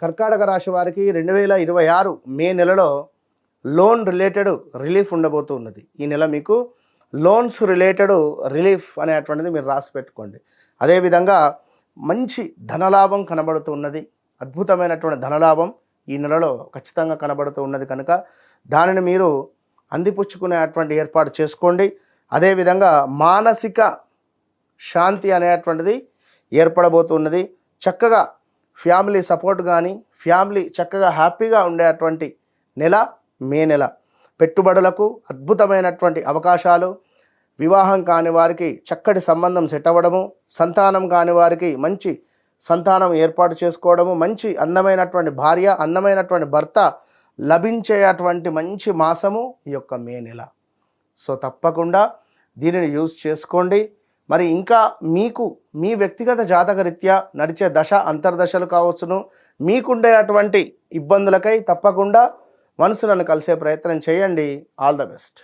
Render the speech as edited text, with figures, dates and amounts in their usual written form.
కర్కాటక రాశి వారికి 2026 మే నెలలో లోన్ రిలేటెడ్ రిలీఫ్ ఉండబోతూ ఉన్నది. ఈ నెల మీకు లోన్స్ రిలేటెడ్ రిలీఫ్ అనేటువంటిది మీరు రాసి పెట్టుకోండి. అదేవిధంగా మంచి ధనలాభం కనబడుతూ ఉన్నది. అద్భుతమైనటువంటి ధనలాభం ఈ నెలలో ఖచ్చితంగా కనబడుతూ ఉన్నది కనుక దానిని మీరు అందిపుచ్చుకునేటువంటి ఏర్పాటు చేసుకోండి. అదేవిధంగా మానసిక శాంతి అనేటువంటిది ఏర్పడబోతున్నది. చక్కగా ఫ్యామిలీ సపోర్ట్ కానీ ఫ్యామిలీ చక్కగా హ్యాపీగా ఉండేటువంటి నెల మే నెల. పెట్టుబడులకు అద్భుతమైనటువంటి అవకాశాలు, వివాహం కాని వారికి చక్కటి సంబంధం సెట్ అవ్వడము, సంతానం కాని వారికి మంచి సంతానం ఏర్పాటు చేసుకోవడము, మంచి అందమైనటువంటి భార్య, అందమైనటువంటి భర్త లభించేటువంటి మంచి మాసము ఈ యొక్క మే నెల. సో తప్పకుండా దీనిని యూజ్ చేసుకోండి. మరి ఇంకా మీకు మీ వ్యక్తిగత జాతకరీత్యా నడిచే దశ అంతర్దశలు కావచ్చును, మీకుండే అటువంటి ఇబ్బందులకై తప్పకుండా మనసులను కలిసే ప్రయత్నం చేయండి. All the best.